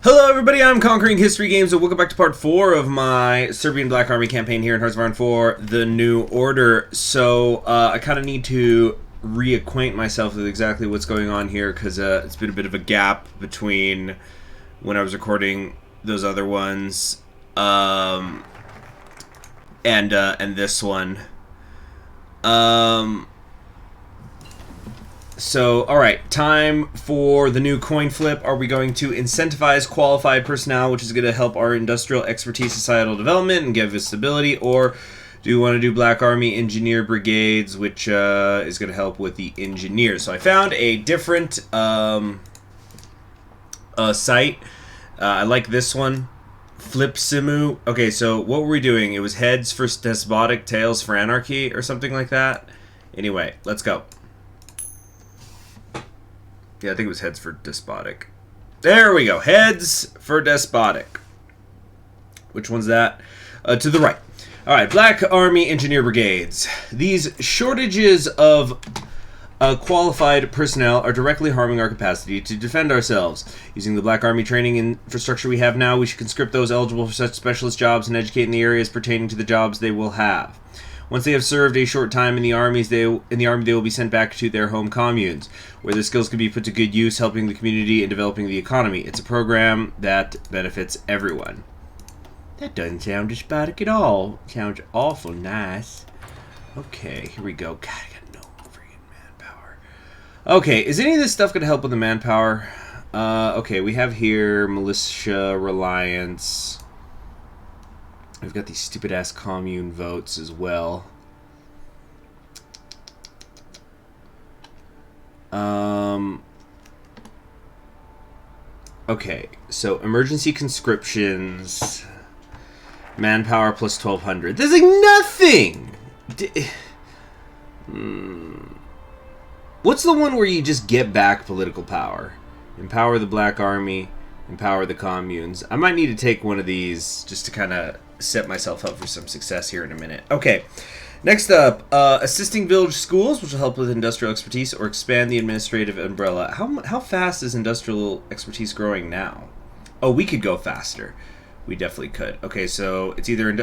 Hello everybody, I'm Conquering History Games, and welcome back to part 4 of my Serbian Black Army campaign here in Hearts of Iron 4, The New Order. So, I kind of need to reacquaint myself with exactly what's going on here, because it's been a bit of a gap between when I was recording those other ones, and this one. So, alright, time for the new coin flip. Are we going to incentivize qualified personnel, which is going to help our industrial expertise, societal development, and give us stability? Or do we want to do Black Army Engineer Brigades, which is going to help with the engineers? So I found a different site. I like this one. Flip Simu. Okay, so what were we doing? It was heads for despotic, tails for anarchy, or something like that. Anyway, let's go. Yeah, I think it was heads for despotic. There we go. Heads for despotic. Which one's that? To the right. Alright, Black Army Engineer Brigades. These shortages of qualified personnel are directly harming our capacity to defend ourselves. Using the Black Army training infrastructure we have now, we should conscript those eligible for such specialist jobs and educate in the areas pertaining to the jobs they will have. Once they have served a short time in the army, they will be sent back to their home communes, where their skills can be put to good use, helping the community and developing the economy. It's a program that benefits everyone. That doesn't sound despotic at all. It sounds awful nice. Okay, here we go. God, I got no freaking manpower. Okay, is any of this stuff going to help with the manpower? Okay, we have here militia reliance. We've got these stupid-ass commune votes as well. Okay, so emergency conscriptions, manpower plus 1,200. There's like nothing! What's the one where you just get back political power? Empower the Black Army, empower the communes. I might need to take one of these just to kind of set myself up for some success here in a minute. Okay, next up, assisting village schools, which will help with industrial expertise or expand the administrative umbrella. How fast is industrial expertise growing now? Oh, we could go faster. We definitely could. Okay, so it's either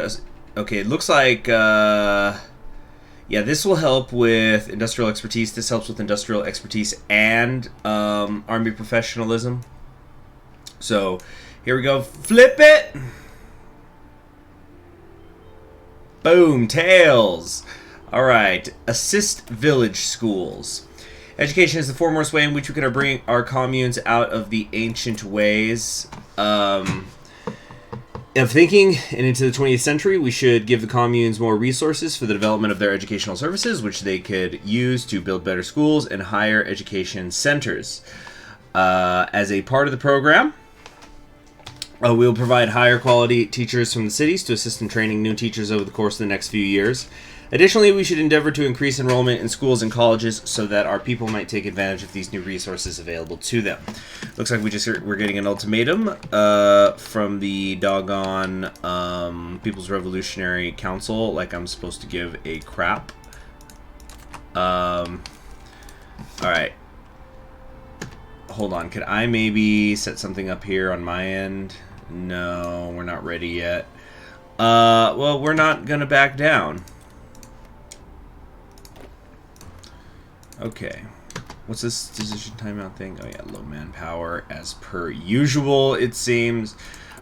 okay, it looks like yeah, this will help with industrial expertise. This helps with industrial expertise and army professionalism. So here we go. Flip it. Boom, tails. Alright, assist village schools. Education is the foremost way in which we can bring our communes out of the ancient ways of thinking and into the 20th century. We should give the communes more resources for the development of their educational services, which they could use to build better schools and higher education centers. As a part of the program, we will provide higher quality teachers from the cities to assist in training new teachers over the course of the next few years. Additionally, we should endeavor to increase enrollment in schools and colleges so that our people might take advantage of these new resources available to them. Looks like we're getting an ultimatum from the doggone People's Revolutionary Council, like I'm supposed to give a crap. Alright. Hold on, could I maybe set something up here on my end? No, we're not ready yet. Well, we're not gonna back down. Okay. What's this decision timeout thing? Oh yeah, low manpower as per usual, it seems.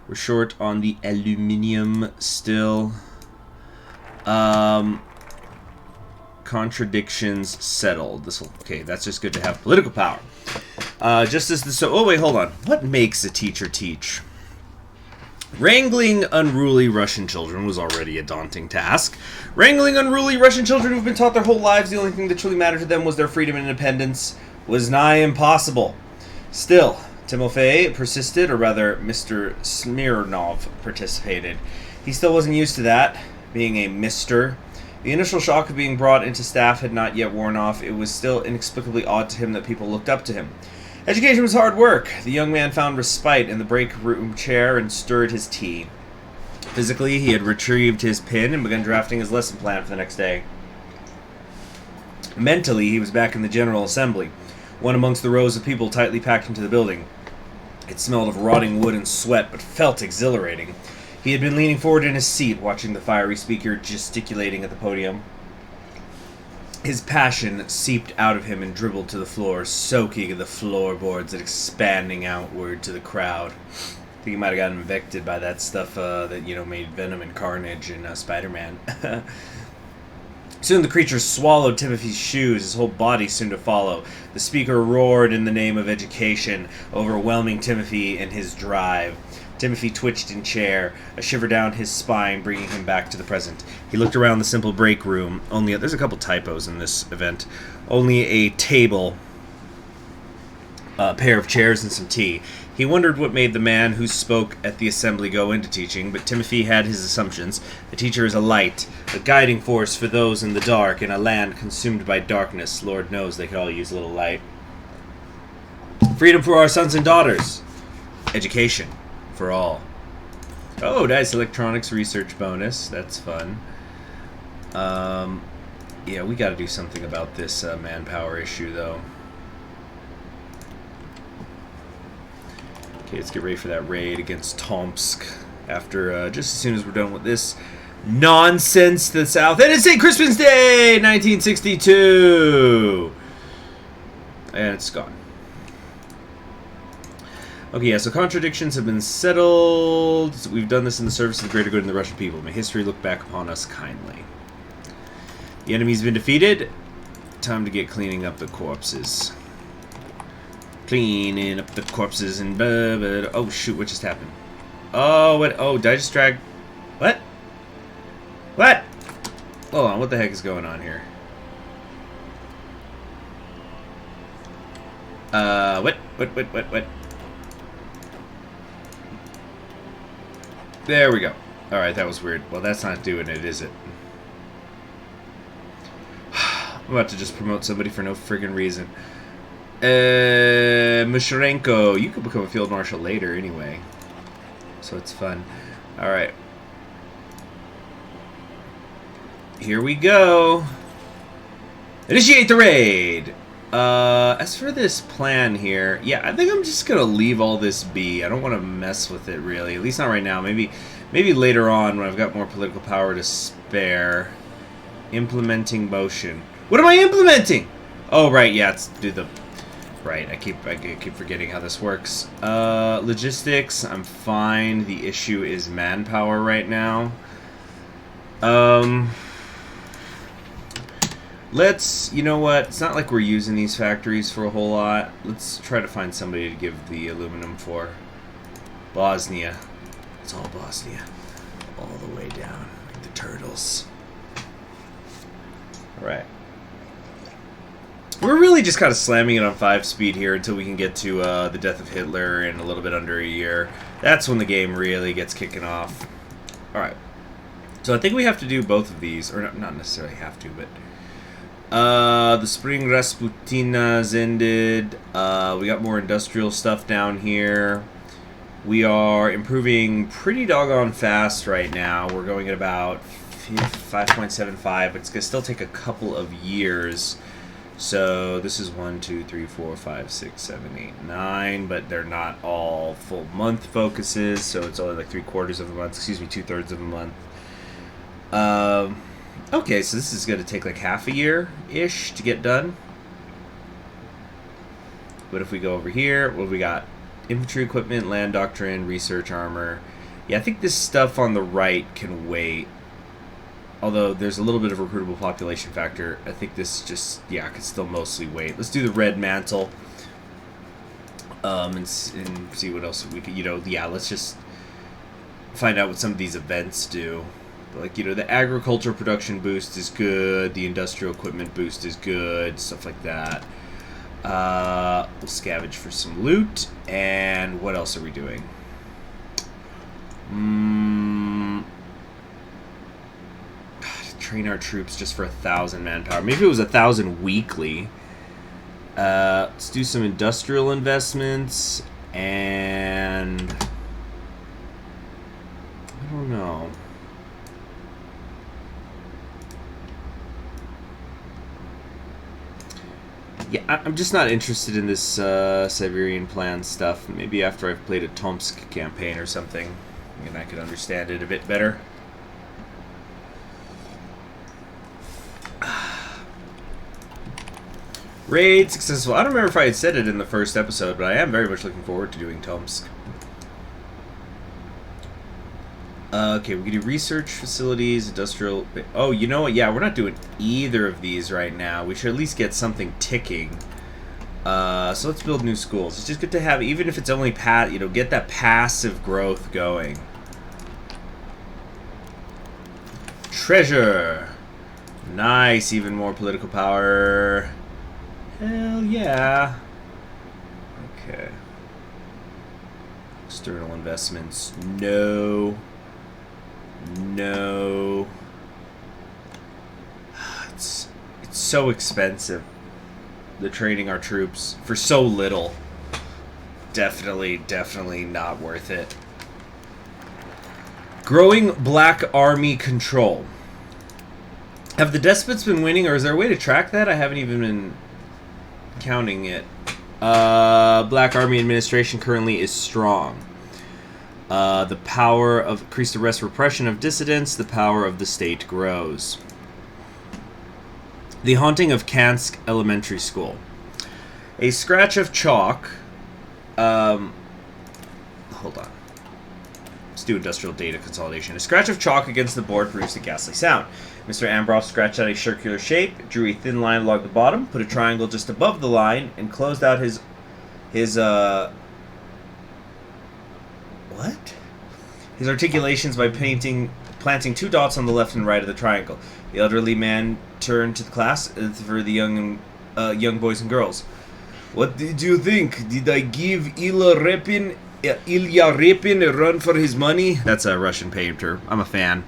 We're short on the aluminium still. Contradictions settled. Okay, that's just good to have political power. Just as the oh wait, hold on. What makes a teacher teach? Wrangling unruly Russian children was already a daunting task. Wrangling unruly Russian children who've been taught their whole lives the only thing that truly mattered to them was their freedom and independence was nigh impossible. Still, Timofey persisted, or rather, Mr. Smirnov participated. He still wasn't used to that, being a Mr. The initial shock of being brought into staff had not yet worn off. It was still inexplicably odd to him that people looked up to him. Education was hard work. The young man found respite in the break room chair and stirred his tea. Physically, he had retrieved his pen and begun drafting his lesson plan for the next day. Mentally, he was back in the General Assembly, one amongst the rows of people tightly packed into the building. It smelled of rotting wood and sweat, but felt exhilarating. He had been leaning forward in his seat, watching the fiery speaker gesticulating at the podium. His passion seeped out of him and dribbled to the floor, soaking the floorboards and expanding outward to the crowd. I think he might have gotten infected by that stuff that, made Venom and Carnage and Spider-Man. Soon the creature swallowed Timothy's shoes, his whole body soon to follow. The speaker roared in the name of education, overwhelming Timothy in his drive. Timothy twitched in chair, a shiver down his spine, bringing him back to the present. He looked around the simple break room. There's a couple typos in this event. Only a table, a pair of chairs, and some tea. He wondered what made the man who spoke at the assembly go into teaching, but Timothy had his assumptions. The teacher is a light, a guiding force for those in the dark, in a land consumed by darkness. Lord knows they could all use a little light. Freedom for our sons and daughters. Education for all. Oh, nice electronics research bonus. That's fun. Yeah, we got to do something about this manpower issue, though. Okay, let's get ready for that raid against Tomsk after just as soon as we're done with this nonsense to the south. And it's St. Crispin's Day, 1962! And it's gone. Okay, yeah, so contradictions have been settled. So we've done this in the service of the greater good of the Russian people. May history look back upon us kindly. The enemy's been defeated. Time to get cleaning up the corpses. Cleaning up the corpses and blah, blah. Oh shoot, what just happened? Oh, what? Oh, did I just drag? What? What? Hold on, what the heck is going on here? What? There we go. Alright, that was weird. Well, that's not doing it, is it? I'm about to just promote somebody for no friggin' reason. Musharenko, you could become a field marshal later anyway. So it's fun. Alright. Here we go. Initiate the raid! As for this plan here, yeah, I think I'm just gonna leave all this be. I don't want to mess with it, really. At least not right now. Maybe later on when I've got more political power to spare. Implementing motion. What am I implementing? Oh, right, yeah, it's do the... Right, I keep forgetting how this works. Logistics, I'm fine. The issue is manpower right now. Let's, you know what? It's not like we're using these factories for a whole lot. Let's try to find somebody to give the aluminum for. Bosnia. It's all Bosnia. All the way down, like the turtles. Alright. We're really just kind of slamming it on 5-speed here until we can get to the death of Hitler in a little bit under a year. That's when the game really gets kicking off. Alright. So I think we have to do both of these. Or not necessarily have to, but... the Spring Rasputina's ended. We got more industrial stuff down here. We are improving pretty doggone fast right now. We're going at about 5.75, but it's going to still take a couple of years. So this is 1, 2, 3, 4, 5, 6, 7, 8, 9, but they're not all full month focuses, so it's only like 3/4 of a month, excuse me, 2/3 of a month. Okay, so this is going to take like half a year-ish to get done. But if we go over here, what we got? Infantry equipment, land doctrine, research armor. Yeah, I think this stuff on the right can wait. Although there's a little bit of a recruitable population factor, I think this just, yeah, could still mostly wait. Let's do the red mantle. And see what else we could, yeah, let's just find out what some of these events do. Like, the agriculture production boost is good, the industrial equipment boost is good, stuff like that. We'll scavenge for some loot, and what else are we doing? Train our troops just for 1,000 manpower. Maybe it was 1,000 weekly. Let's do some industrial investments, and I don't know. Yeah, I'm just not interested in this Siberian plan stuff. Maybe after I've played a Tomsk campaign or something, and I could understand it a bit better. Raid successful. I don't remember if I had said it in the first episode, but I am very much looking forward to doing Tomsk. Okay, we can do research facilities, industrial... Oh, you know what? Yeah, we're not doing either of these right now. We should at least get something ticking. So let's build new schools. It's just good to have, even if it's only get that passive growth going. Treasure. Nice, even more political power. Hell yeah. Okay. External investments. No. No. It's so expensive. The training our troops for so little. Definitely not worth it. Growing Black Army control. Have the despots been winning, or is there a way to track that? I haven't even been counting it. Black Army administration currently is strong. The power of increased arrest repression of dissidents. The power of the state grows. The haunting of Kansk Elementary School. A scratch of chalk. Hold on. Let's do industrial data consolidation. A scratch of chalk against the board produced a ghastly sound. Mr. Ambroff scratched out a circular shape, drew a thin line along the bottom, put a triangle just above the line, and closed out his articulations by planting two dots on the left and right of the triangle. The elderly man turned to the class for the young boys and girls. What did you think? Did I give Ilya Repin a run for his money? That's a Russian painter. I'm a fan.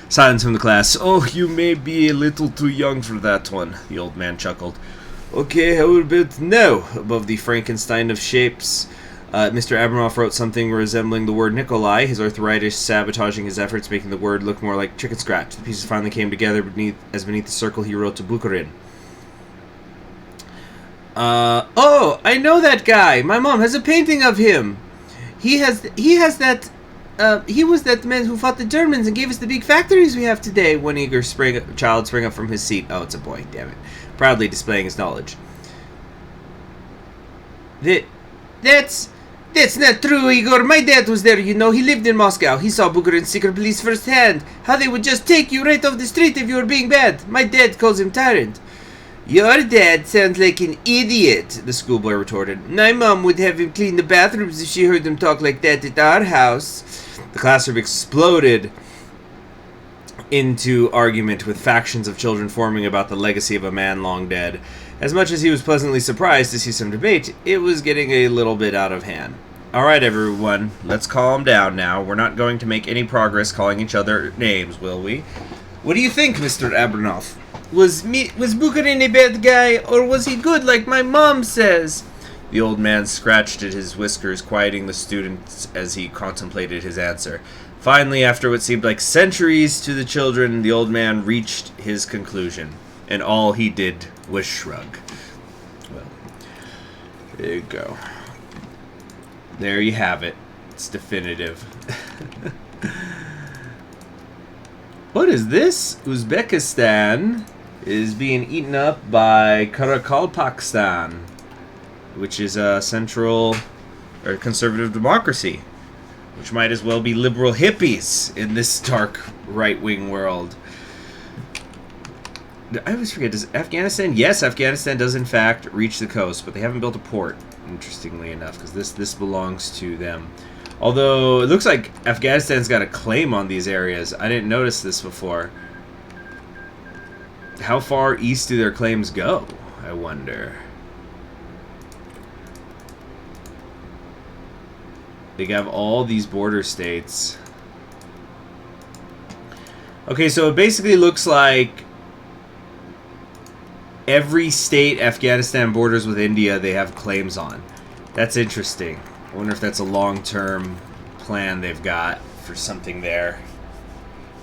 Silence from the class. Oh, you may be a little too young for that one, the old man chuckled. Okay, how about now? Above the Frankenstein of shapes, Mr. Abramoff wrote something resembling the word Nikolai, his arthritis sabotaging his efforts, making the word look more like chicken scratch. The pieces finally came together beneath the circle he wrote to Bukharin. Oh, I know that guy. My mom has a painting of him. He was that man who fought the Germans and gave us the big factories we have today. One eager child sprang up from his seat. Oh, it's a boy, damn it. Proudly displaying his knowledge. That's not true, Igor. My dad was there, you know. He lived in Moscow. He saw Bukharin's secret police firsthand. How they would just take you right off the street if you were being bad. My dad calls him tyrant. Your dad sounds like an idiot, the schoolboy retorted. My mom would have him clean the bathrooms if she heard him talk like that at our house. The classroom exploded into argument, with factions of children forming about the legacy of a man long dead. As much as he was pleasantly surprised to see some debate, it was getting a little bit out of hand. Alright everyone, let's calm down now. We're not going to make any progress calling each other names, will we? What do you think, Mr. Abramoff? Was Bukharin a bad guy, or was he good like my mom says? The old man scratched at his whiskers, quieting the students as he contemplated his answer. Finally, after what seemed like centuries to the children, the old man reached his conclusion, and all he did was shrug. Well, there you go. There you have it. It's definitive. What is this? Uzbekistan is being eaten up by Karakalpakstan, which is a central or conservative democracy, which might as well be liberal hippies in this dark right-wing world. I always forget, does Afghanistan? Yes, Afghanistan does in fact reach the coast, but they haven't built a port, interestingly enough, because this belongs to them. Although, it looks like Afghanistan's got a claim on these areas. I didn't notice this before. How far east do their claims go, I wonder? They have all these border states. Okay, so it basically looks like every state Afghanistan borders with India they have claims on. That's interesting. I wonder if that's a long-term plan they've got for something there.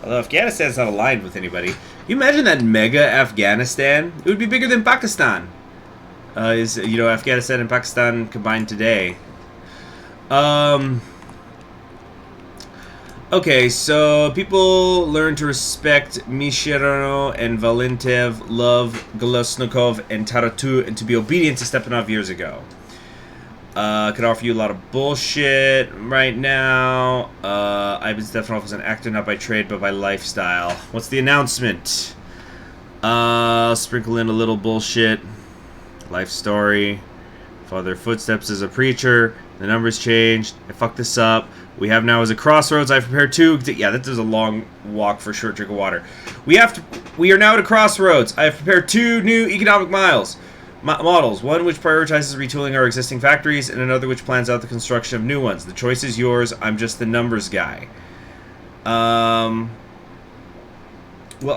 Although Afghanistan's not aligned with anybody. Can you imagine that mega Afghanistan? It would be bigger than Pakistan. Is, you know, Afghanistan and Pakistan combined today. Okay, so people learn to respect Mishirano and Valentev, love Golosnikov and Taratu, and to be obedient to Stepanov years ago. Could offer you a lot of bullshit right now. Ivan Stepanov is an actor not by trade but by lifestyle. What's the announcement? Sprinkle in a little bullshit. Life story. Father Footsteps as a preacher. The numbers changed. I fucked this up. We have now as a crossroads. I've prepared two. Yeah, that is a long walk for a short drink of water. We are now at a crossroads. I have prepared two new economic models. One which prioritizes retooling our existing factories, and another which plans out the construction of new ones. The choice is yours. I'm just the numbers guy. Well,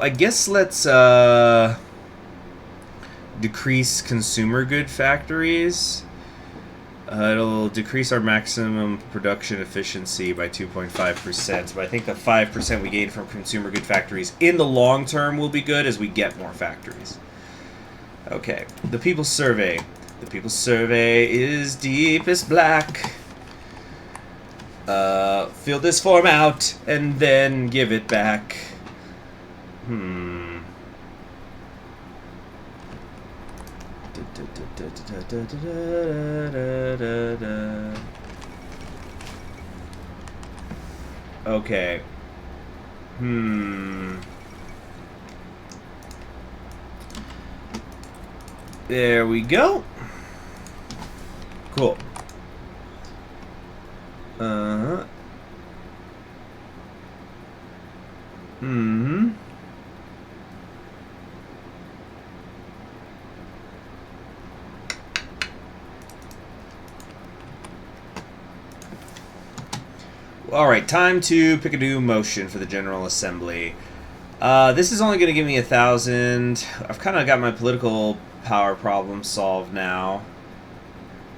I guess let's decrease consumer good factories. It'll decrease our maximum production efficiency by 2.5%, but I think the 5% we gain from consumer good factories in the long term will be good as we get more factories. Okay, the People's Survey. The People's Survey is deepest black. Fill this form out and then give it back. Okay. There we go. Cool. Alright, time to pick a new motion for the General Assembly. This is only going to give me 1,000. I've kind of got my political power problem solved now.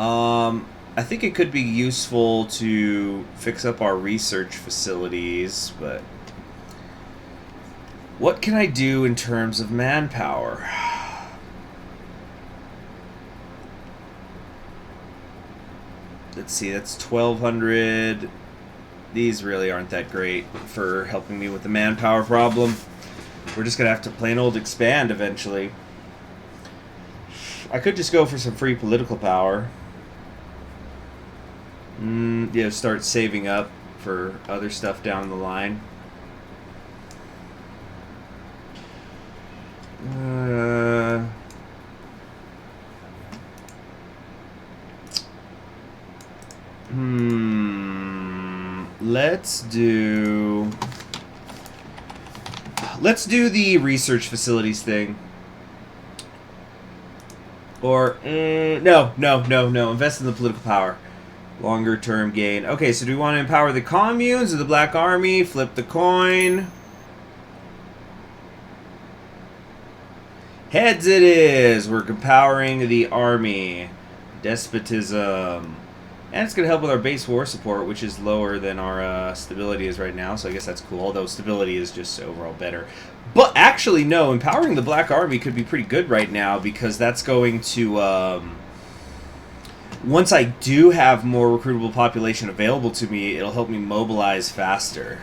I think it could be useful to fix up our research facilities, but what can I do in terms of manpower? Let's see, that's 1,200. These really aren't that great for helping me with the manpower problem. We're just going to have to plain old expand eventually. I could just go for some free political power. Yeah, start saving up for other stuff down the line. Let's do the research facilities thing. Or no. Invest in the political power. Longer term gain. Okay, so do we want to empower the communes or the Black Army? Flip the coin. Heads it is. We're empowering the army. Despotism. And it's going to help with our base war support, which is lower than our stability is right now. So I guess that's cool, although stability is just overall better. But actually, no, empowering the Black Army could be pretty good right now, because that's going to... once I do have more recruitable population available to me, it'll help me mobilize faster.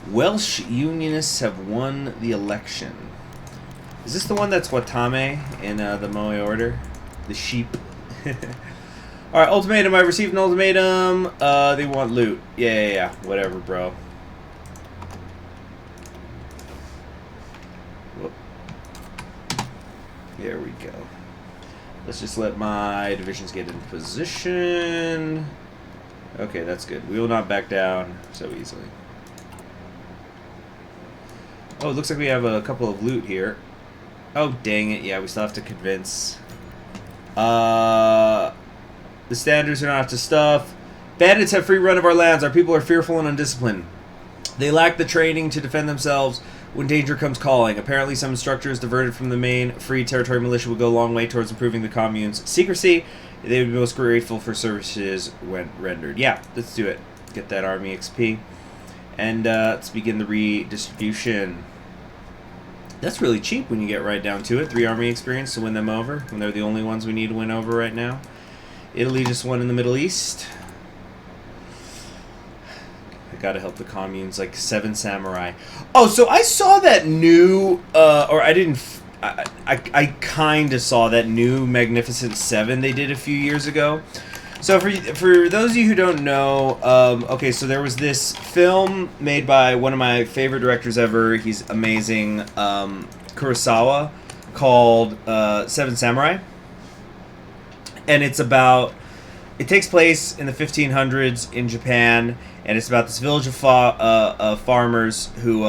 Welsh Unionists have won the election. Is this the one that's Watame in the Moe order? The sheep? Alright, ultimatum. I've received an ultimatum. They want loot. Yeah. Whatever, bro. Whoop. There we go. Let's just let my divisions get in position. Okay, that's good. We will not back down so easily. Oh, it looks like we have a couple of loot here. Oh, dang it. Yeah, we still have to convince. The standards are not up to stuff. Bandits have free run of our lands. Our people are fearful and undisciplined. They lack the training to defend themselves when danger comes calling. Apparently, some instructors diverted from the main free territory militia will go a long way towards improving the commune's secrecy. They would be most grateful for services when rendered. Yeah, let's do it. Get that army XP. And let's begin the redistribution. That's really cheap when you get right down to it. 3 army experience to win them over, when they're the only ones we need to win over right now. Italy just won in the Middle East. I gotta help the communes, like 7 Samurai. Oh, so I saw that new, or I didn't, I kind of saw that new Magnificent 7 they did a few years ago. So for those of you who don't know, okay, so there was this film made by one of my favorite directors ever. He's amazing, Kurosawa, called 7 Samurai. And it takes place in the 1500s in Japan, and it's about this village of farmers who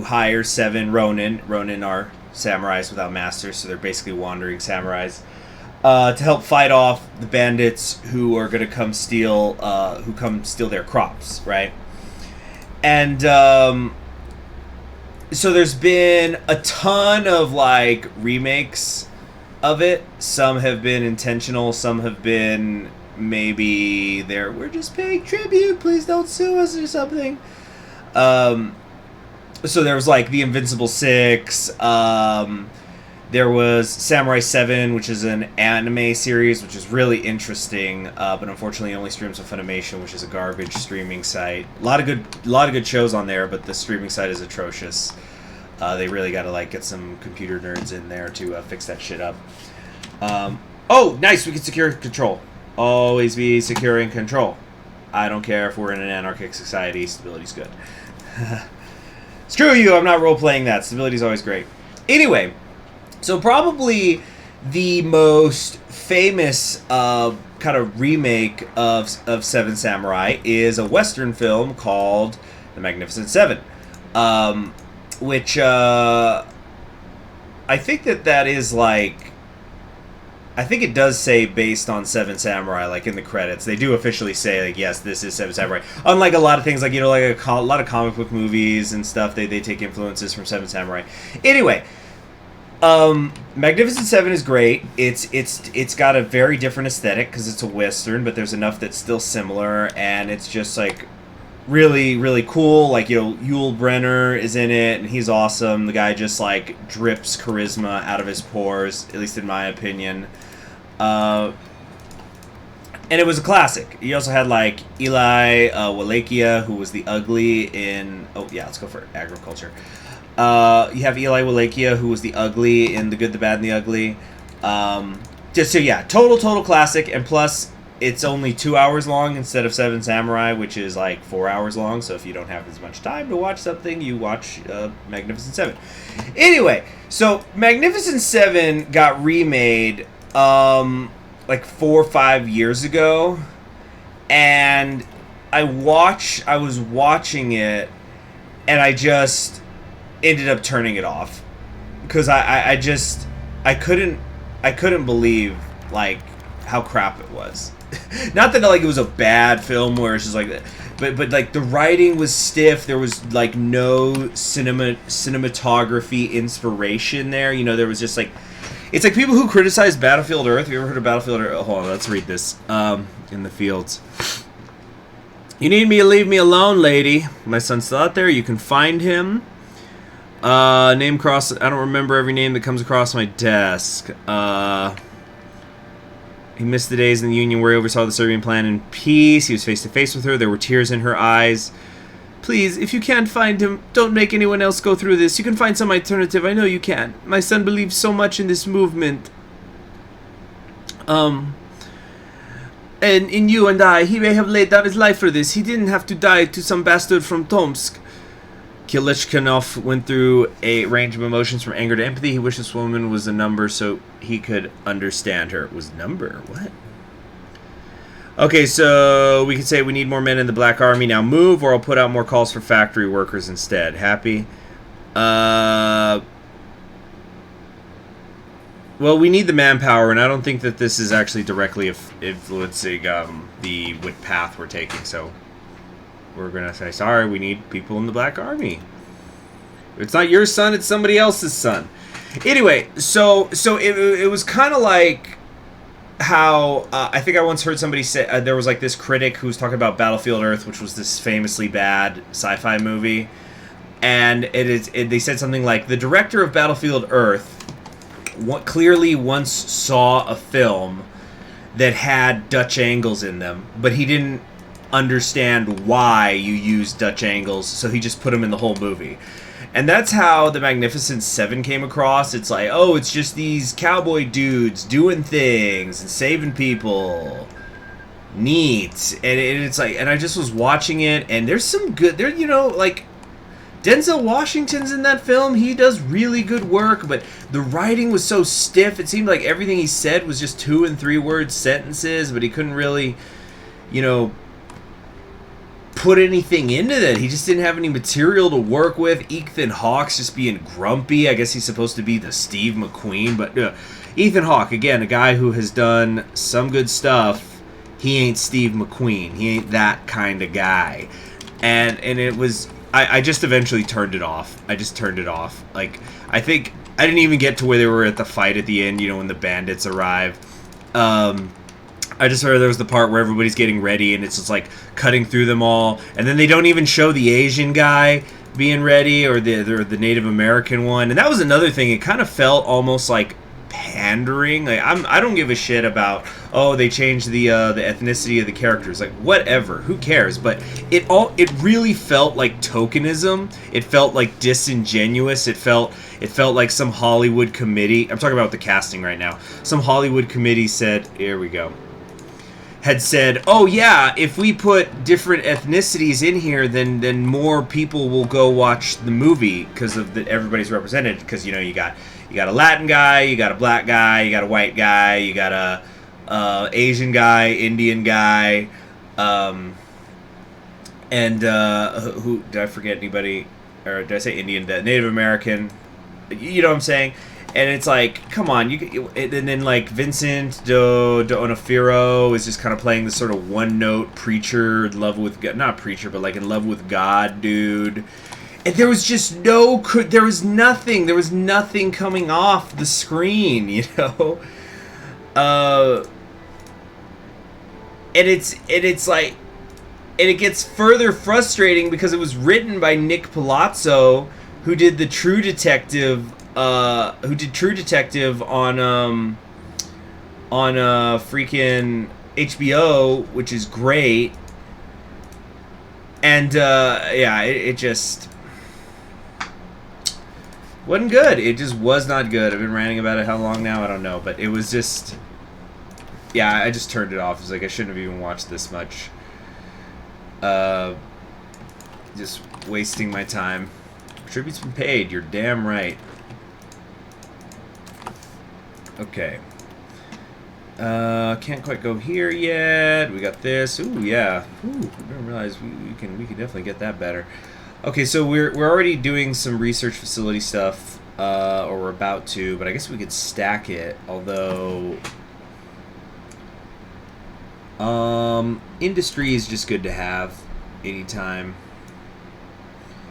hire 7 Ronin. Ronin are samurais without masters, so they're basically wandering samurais. To help fight off the bandits who are going to come steal their crops, right? And so there's been a ton of like remakes of it. Some have been intentional, some have been maybe we're just paying tribute, please don't sue us or something. So there was like the Invincible 6. There was Samurai 7, which is an anime series, which is really interesting, but unfortunately only streams on Funimation, which is a garbage streaming site. A lot of good shows on there, but the streaming site is atrocious. They really got to like get some computer nerds in there to fix that shit up. Oh, nice! We can secure control. Always be securing control. I don't care if we're in an anarchic society. Stability's good. Screw you! I'm not role playing that. Stability's always great. Anyway. So probably the most famous kind of remake of 7 Samurai is a Western film called The Magnificent 7, which I think that is like, I think it does say based on 7 Samurai, like in the credits. They do officially say, like, yes, this is 7 Samurai. Unlike a lot of things, like, you know, like a lot of comic book movies and stuff, they take influences from 7 Samurai. Anyway. Magnificent 7 is great. It's got a very different aesthetic because it's a Western, but there's enough that's still similar, and it's just like really, really cool. Like, you know, Yul Brynner is in it, and he's awesome. The guy just like drips charisma out of his pores, at least in my opinion. And it was a classic. You also had like Eli Wallachia, who was the ugly in. Oh yeah, let's go for agriculture. You have Eli Wallachia, who was the ugly in The Good, the Bad, and the Ugly. Just so yeah, total classic, and plus it's only 2 hours long instead of 7 Samurai, which is like 4 hours long. So if you don't have as much time to watch something, you watch Magnificent 7. Anyway, so Magnificent 7 got remade like 4 or 5 years ago, and I was watching it, and I just ended up turning it off because I couldn't believe like how crap it was. Not that like it was a bad film where it's just like that, but like the writing was stiff. There was like no cinematography inspiration there. You know, there was just like, it's like people who criticize Battlefield Earth. Have you ever heard of Battlefield Earth? Oh, hold on, let's read this. In the fields. You need me to leave me alone, lady. My son's still out there. You can find him. Name cross. I don't remember every name that comes across my desk. He missed the days in the Union where he oversaw the Serbian plan in peace. He was face to face with her. There were tears in her eyes. Please, if you can't find him, don't make anyone else go through this. You can find some alternative. I know you can. My son believes so much in this movement. And in you and I, he may have laid down his life for this. He didn't have to die to some bastard from Tomsk. Kilishkinov went through a range of emotions from anger to empathy. He wished this woman was a number so he could understand her. Was number? What? Okay, so we could say we need more men in the Black Army. Now move, or I'll put out more calls for factory workers instead. Happy? Well, we need the manpower, and I don't think that this is actually directly influencing the path we're taking, so we're going to say, sorry, we need people in the Black Army. It's not your son, it's somebody else's son. Anyway, so it was kind of like how, I think I once heard somebody say, there was like this critic who was talking about Battlefield Earth, which was this famously bad sci-fi movie. And they said something like, the director of Battlefield Earth clearly once saw a film that had Dutch angles in them, but he didn't understand why you use Dutch angles, so he just put them in the whole movie. And that's how the Magnificent Seven came across. It's like, oh, it's just these cowboy dudes doing things and saving people. Neat. And it's like, and I just was watching it, and there's some good, there, you know, like, Denzel Washington's in that film. He does really good work, but the writing was so stiff. It seemed like everything he said was just 2- and 3-word sentences, but he couldn't really, you know, put anything into that. He just didn't have any material to work with. Ethan Hawke's just being grumpy. I guess he's supposed to be the Steve McQueen, but Ethan Hawke, again, a guy who has done some good stuff. He ain't Steve McQueen. He ain't that kind of guy. And it was... I just eventually turned it off. I just turned it off. Like, I think I didn't even get to where they were at the fight at the end, you know, when the bandits arrive. I just heard there was the part where everybody's getting ready, and it's just like cutting through them all, and then they don't even show the Asian guy being ready, or the Native American one. And that was another thing. It kind of felt almost like pandering. Like, I don't give a shit about, oh, they changed the ethnicity of the characters. Like, whatever, who cares? But it really felt like tokenism. It felt like disingenuous. It felt like some Hollywood committee. I'm talking about the casting right now. Some Hollywood committee said, here we go, had said, oh yeah, if we put different ethnicities in here, then more people will go watch the movie because of everybody's represented. Because, you know, you got a Latin guy, you got a black guy, you got a white guy, you got a Asian guy, Indian guy, and who did I forget anybody? Or did I say Indian? The Native American. You know what I'm saying? And it's like, come on, and then like Vincent D'Onofrio is just kind of playing this sort of one-note preacher, in love with God, not preacher, but like in love with God, dude. And there was just there was nothing coming off the screen, you know. And it's like, and it gets further frustrating because it was written by Nick Palazzo, who did the True Detective. Who did True Detective on freaking HBO, which is great. And yeah, it just wasn't good. It just was not good. I've been ranting about it how long now? I don't know, but it was just, yeah, I just turned it off. It was like I shouldn't have even watched this much. Just wasting my time. Tribute's been paid. You're damn right. Okay. Can't quite go here yet. We got this. Ooh, yeah. Ooh, I didn't realize we can definitely get that better. Okay, so we're already doing some research facility stuff, or we're about to, but I guess we could stack it. Although, industry is just good to have anytime.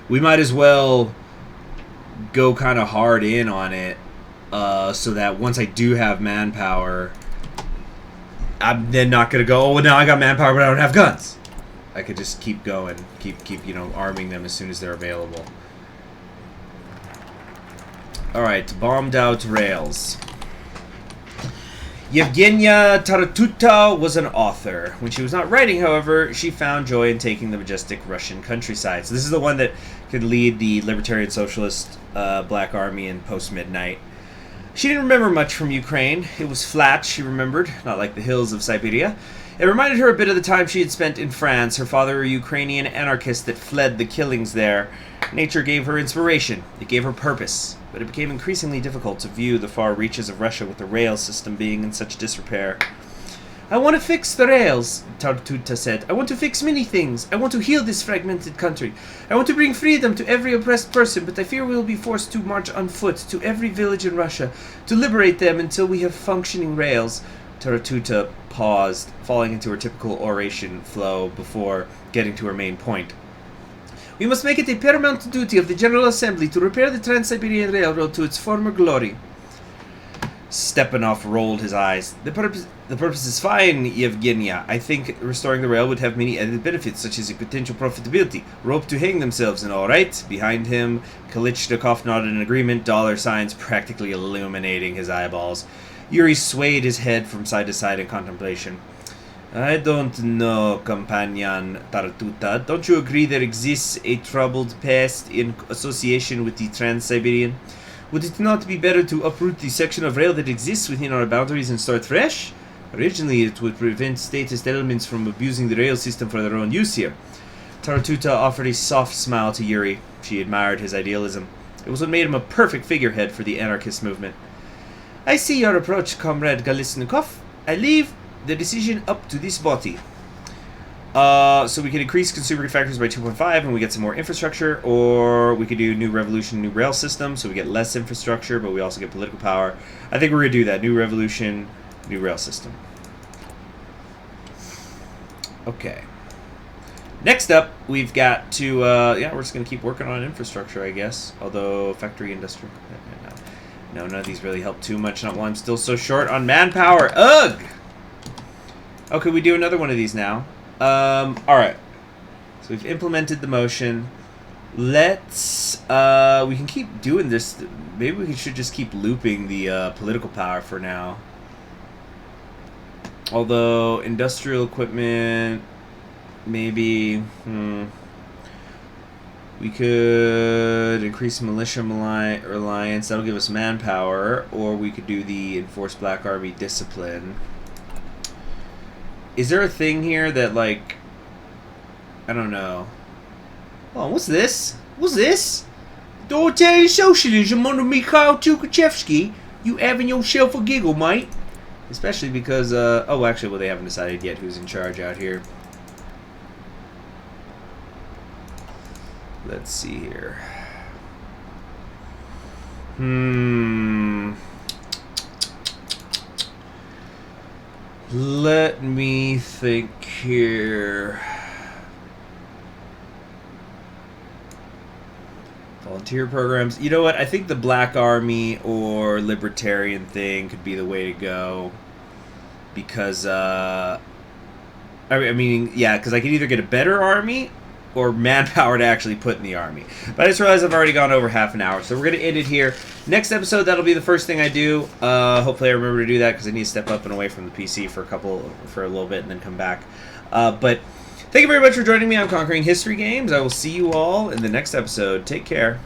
We might as well go kind of hard in on it. So that once I do have manpower, I'm then not gonna go, oh, now I got manpower, but I don't have guns. I could just keep going, keep you know, arming them as soon as they're available. All right, bombed out rails. Yevgenia Taratuta was an author. When she was not writing, however, she found joy in taking the majestic Russian countryside. So this is the one that could lead the Libertarian Socialist Black Army in post-midnight. She didn't remember much from Ukraine. It was flat, she remembered, not like the hills of Siberia. It reminded her a bit of the time she had spent in France, her father a Ukrainian anarchist that fled the killings there. Nature gave her inspiration. It gave her purpose. But it became increasingly difficult to view the far reaches of Russia with the rail system being in such disrepair. I want to fix the rails, Tartuta said. I want to fix many things. I want to heal this fragmented country. I want to bring freedom to every oppressed person, but I fear we will be forced to march on foot to every village in Russia, to liberate them until we have functioning rails. Tartuta paused, falling into her typical oration flow before getting to her main point. We must make it a paramount duty of the General Assembly to repair the Trans-Siberian Railroad to its former glory. Stepanov rolled his eyes. The purpose is fine, Yevgenia. I think restoring the rail would have many added benefits, such as a potential profitability. Rope to hang themselves and all right. Behind him, Kalichnikov nodded in agreement, dollar signs practically illuminating his eyeballs. Yuri swayed his head from side to side in contemplation. I don't know, companion Tartuta. Don't you agree there exists a troubled past in association with the Trans-Siberian? Would it not be better to uproot the section of rail that exists within our boundaries and start fresh? Originally, it would prevent statist elements from abusing the rail system for their own use here. Taratuta offered a soft smile to Yuri. She admired his idealism. It was what made him a perfect figurehead for the anarchist movement. I see your approach, Comrade Galisnikov. I leave the decision up to this body. So we can increase consumer factors by 2.5 and we get some more infrastructure, or we could do new revolution, new rail system, so we get less infrastructure, but we also get political power. I think we're going to do that. New revolution, new rail system. Okay. Next up, we've got to, yeah, we're just going to keep working on infrastructure, I guess. Although, factory, industrial, no, none of these really help too much, not while I'm still so short on manpower. Ugh! Okay, we do another one of these now. Alright. So we've implemented the motion. Let's, we can keep doing this. Maybe we should just keep looping the, political power for now. Although, industrial equipment, maybe, we could increase militia reliance. That'll give us manpower. Or we could do the enforced Black Army discipline. Is there a thing here that, like, I don't know. Oh, what's this? What's this? Authoritarian socialism under Mikhail Tukhachevsky. You having yourself a giggle, mate? Especially because, oh, actually, well, they haven't decided yet who's in charge out here. Let's see here. Let me think here. Volunteer programs. You know what? I think the Black Army or Libertarian thing could be the way to go. Because, I mean, yeah, because I could either get a better army or manpower to actually put in the army. But I just realized I've already gone over half an hour, so we're going to end it here. Next episode, that'll be the first thing I do. Hopefully I remember to do that, because I need to step up and away from the PC for a little bit, and then come back. But thank you very much for joining me on Conquering History Games. I will see you all in the next episode. Take care.